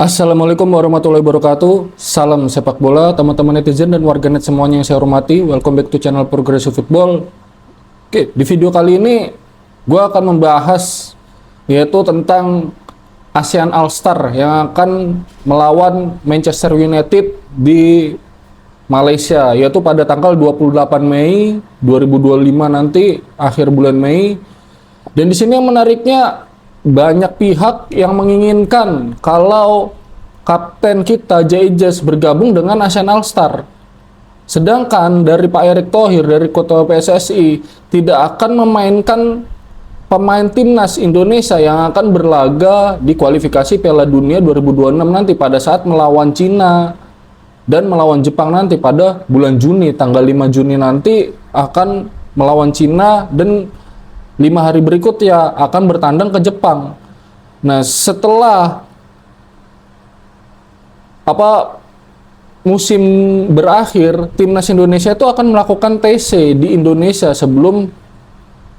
Assalamualaikum warahmatullahi wabarakatuh. Salam sepak bola, teman-teman netizen dan warganet semuanya yang saya hormati. Welcome back to channel Progressive Football. Oke, di video kali ini gue akan membahas yaitu tentang ASEAN All-Star yang akan melawan Manchester United di Malaysia, yaitu pada tanggal 28 Mei 2025 nanti, akhir bulan Mei. Dan di sini yang menariknya, banyak pihak yang menginginkan kalau kapten kita Jaijaz bergabung dengan ASEAN All-Star. Sedangkan dari Pak Erick Thohir, dari Ketua PSSI, tidak akan memainkan pemain timnas Indonesia yang akan berlaga di kualifikasi Piala Dunia 2026 nanti pada saat melawan Cina dan melawan Jepang nanti pada bulan Juni, tanggal 5 Juni nanti akan melawan Cina, dan 5 hari berikut ya akan bertandang ke Jepang. Nah, setelah musim berakhir, timnas Indonesia itu akan melakukan TC di Indonesia sebelum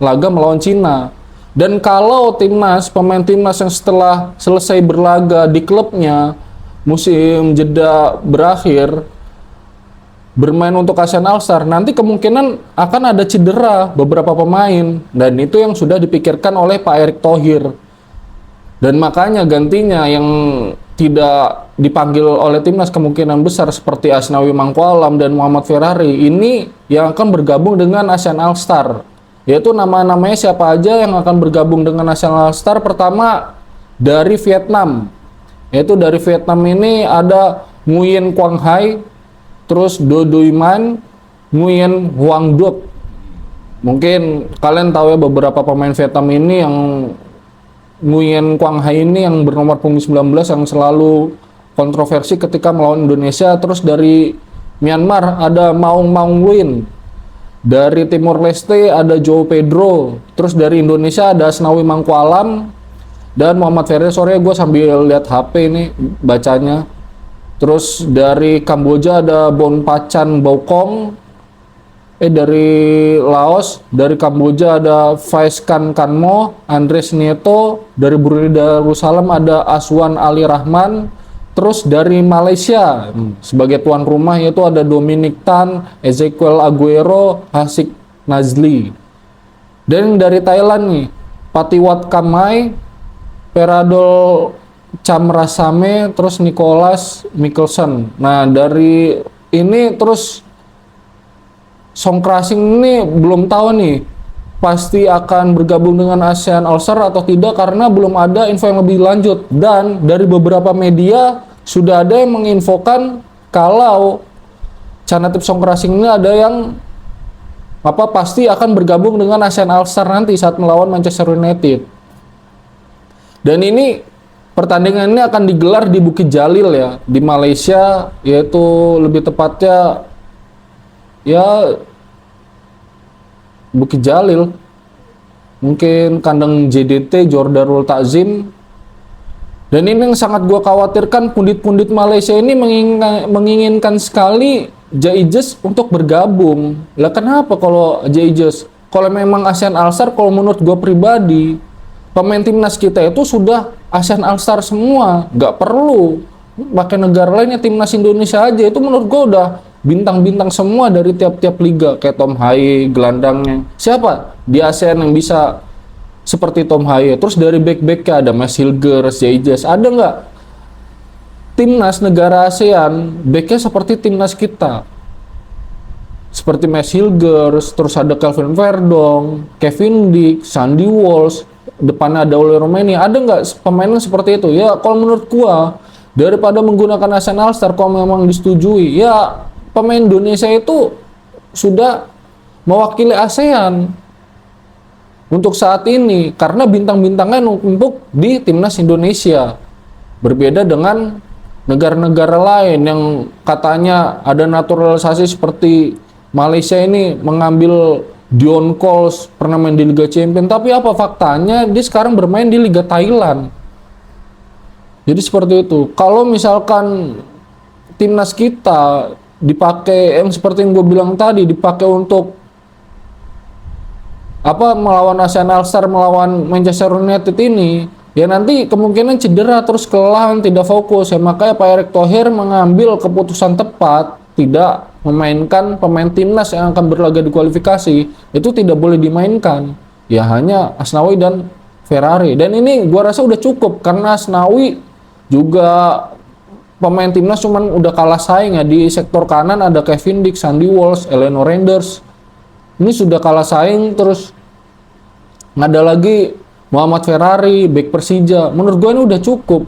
laga melawan Cina. Dan kalau pemain timnas yang setelah selesai berlaga di klubnya, musim jeda berakhir, bermain untuk ASEAN All-Star, nanti kemungkinan akan ada cedera beberapa pemain, dan itu yang sudah dipikirkan oleh Pak Erick Thohir. Dan makanya gantinya yang tidak dipanggil oleh timnas kemungkinan besar seperti Asnawi Mangkualam dan Muhammad Ferrari ini yang akan bergabung dengan ASEAN All-Star. Yaitu nama-namanya siapa aja yang akan bergabung dengan ASEAN All-Star? Pertama dari Vietnam. Yaitu dari Vietnam ini ada Nguyen Quang Hai, terus Do Duy Man, Nguyen Huang Duc. Mungkin kalian tahu ya beberapa pemain Vietnam ini, yang Nguyen Quang Hai ini yang bernomor punggung 19 yang selalu kontroversi ketika melawan Indonesia. Terus dari Myanmar ada Maung Maung Win. Dari Timor Leste ada João Pedro. Terus dari Indonesia ada Asnawi Mangkualam dan Muhammad Ferrari. Sorry gue sambil lihat HP ini bacanya. Terus dari Kamboja ada Bonpachan Bokong. Dari Laos, dari Kamboja ada Faiskan Kanmo, Andres Nieto. Dari Brunei Darussalam ada Aswan Ali Rahman. Terus dari Malaysia sebagai tuan rumah yaitu ada Dominic Tan, Ezequiel Aguero, Hasik Nazli. Dan dari Thailand nih, Patiwat Kamai, Peradol Chamrasame, terus Nicholas Mikkelsen. Nah, dari ini terus Songkrasin ini belum tahu nih pasti akan bergabung dengan ASEAN All-Star atau tidak, karena belum ada info yang lebih lanjut. Dan dari beberapa media sudah ada yang menginfokan kalau Chanatip Songkrasin ini ada yang pasti akan bergabung dengan ASEAN All-Star nanti saat melawan Manchester United. Dan ini pertandingan ini akan digelar di Bukit Jalil ya, di Malaysia, yaitu lebih tepatnya ya Bukit Jalil, mungkin kandang JDT Jordarul Takzim. Dan ini yang sangat gue khawatirkan, pundit-pundit Malaysia ini menginginkan sekali Jaijaz untuk bergabung. Lah kenapa kalau Jaijaz? Kalau memang ASEAN All-Star, kalau menurut gue pribadi, pemain timnas kita itu sudah ASEAN All-Star semua, nggak perlu pakai negara lainnya, timnas Indonesia aja itu menurut gue udah bintang-bintang semua dari tiap-tiap liga, kayak Tom Haye gelandangnya. Siapa di ASEAN yang bisa seperti Tom Haye? Terus dari back-backnya ada Mas Hilgers, Jaijaz. Ada nggak timnas negara ASEAN backnya seperti timnas kita? Seperti Mas Hilgers, terus ada Calvin Verdong, Kevin Dick, Sandy Walsh, depannya ada Ole Romeni. Ada nggak pemainnya seperti itu? Ya kalau menurut gua, daripada menggunakan ASEAN All-Star kalau memang disetujui, ya pemain Indonesia itu sudah mewakili ASEAN untuk saat ini, karena bintang-bintangnya numpuk di timnas Indonesia. Berbeda dengan negara-negara lain yang katanya ada naturalisasi, seperti Malaysia ini mengambil Dion Coles, pernah main di Liga Champions, tapi apa faktanya dia sekarang bermain di Liga Thailand. Jadi seperti itu. Kalau misalkan timnas kita dipakai yang seperti yang gue bilang tadi, dipakai untuk melawan ASEAN All-Star, melawan Manchester United ini, ya nanti kemungkinan cedera terus kelelahan, tidak fokus. Ya makanya Pak Erick Thohir mengambil keputusan tepat, tidak memainkan pemain timnas yang akan berlaga di kualifikasi. Itu tidak boleh dimainkan. Ya hanya Asnawi dan Ferrari. Dan ini gua rasa udah cukup karena Asnawi juga pemain timnas cuman udah kalah saing ya. Di sektor kanan ada Kevin Dix, Sandy Walsh, Eleanor Renders. Ini sudah kalah saing. Terus ada lagi Muhammad Ferrari, bek Persija. Menurut gue ini udah cukup.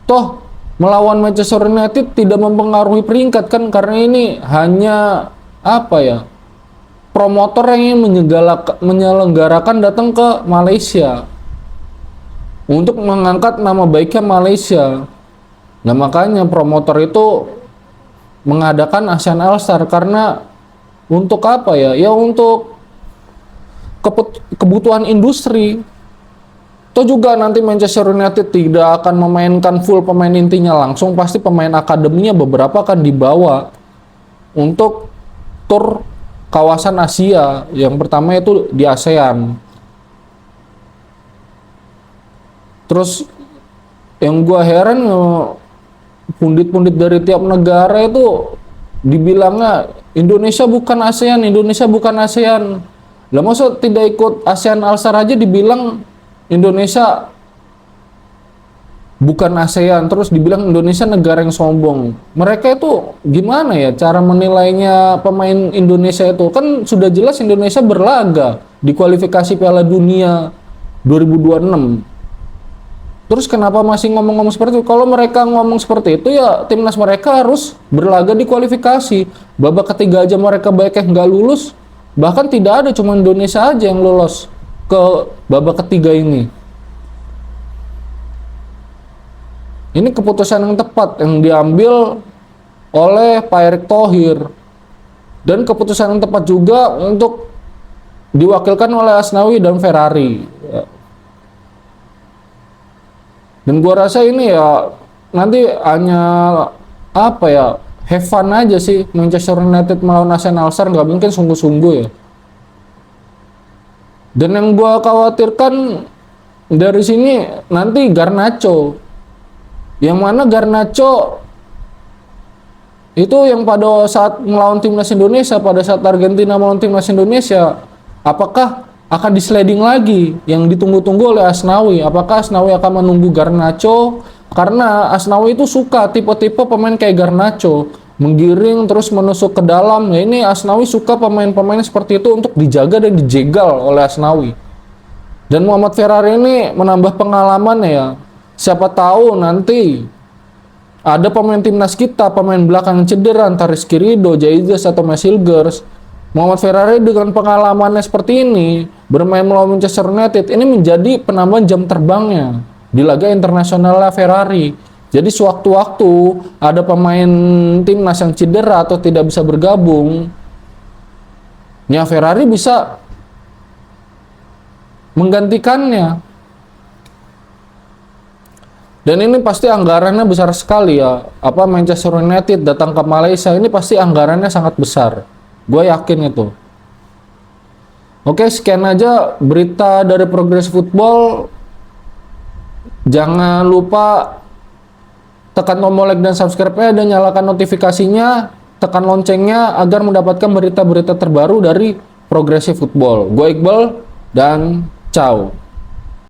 Toh melawan Manchester United tidak mempengaruhi peringkat kan, karena ini hanya apa ya, promotor yang ingin menyelenggarakan datang ke Malaysia untuk mengangkat nama baiknya Malaysia. Nah makanya promotor itu mengadakan ASEAN All-Star karena untuk apa ya? Ya untuk kebutuhan industri. Toh juga nanti Manchester United tidak akan memainkan full pemain intinya langsung, pasti pemain akademinya beberapa akan dibawa untuk tur kawasan Asia. Yang pertama itu di ASEAN. Terus yang gua heran, pundit-pundit dari tiap negara itu dibilangnya Indonesia bukan ASEAN, Indonesia bukan ASEAN. Lah masa tidak ikut ASEAN All-Star aja dibilang Indonesia bukan ASEAN, terus dibilang Indonesia negara yang sombong. Mereka itu gimana ya cara menilainya pemain Indonesia itu? Kan sudah jelas Indonesia berlaga di kualifikasi Piala Dunia 2026. Terus kenapa masih ngomong-ngomong seperti itu? Kalau mereka ngomong seperti itu ya timnas mereka harus berlaga di kualifikasi. Babak ketiga aja mereka banyak yang nggak lulus. Bahkan tidak ada, cuma Indonesia aja yang lolos ke babak ketiga ini. Ini keputusan yang tepat yang diambil oleh Pak Erick Thohir. Dan keputusan yang tepat juga untuk diwakilkan oleh Asnawi dan Ferrari. Dan gua rasa ini ya nanti hanya apa ya, have fun aja sih Manchester United melawan ASEAN All-Star, nggak mungkin sungguh-sungguh ya. Dan yang gua khawatirkan dari sini nanti Garnacho, yang mana Garnacho itu yang pada saat melawan timnas Indonesia, pada saat Argentina melawan timnas Indonesia, apakah akan di-sliding lagi yang ditunggu-tunggu oleh Asnawi? Apakah Asnawi akan menunggu Garnacho? Karena Asnawi itu suka tipe-tipe pemain kayak Garnacho, menggiring terus menusuk ke dalam. Ya ini Asnawi suka pemain-pemain seperti itu untuk dijaga dan dijegal oleh Asnawi. Dan Muhammad Ferrari ini menambah pengalaman ya. Siapa tahu nanti ada pemain timnas kita, pemain belakang cedera, entah Rizky Ridho, Jaizes atau Mesilgers. Muhammad Ferrari dengan pengalamannya seperti ini, bermain melawan Manchester United, ini menjadi penambahan jam terbangnya di laga internasionalnya Ferrari. Jadi sewaktu-waktu ada pemain timnas yang cedera atau tidak bisa bergabung, ya Ferrari bisa menggantikannya. Dan ini pasti anggarannya besar sekali ya. Apa Manchester United datang ke Malaysia ini pasti anggarannya sangat besar. Gue yakin itu. Oke, sekian aja berita dari Progress Football. Jangan lupa tekan tombol like dan subscribe-nya dan nyalakan notifikasinya, tekan loncengnya agar mendapatkan berita-berita terbaru dari Progressive Football. Gue Iqbal dan ciao.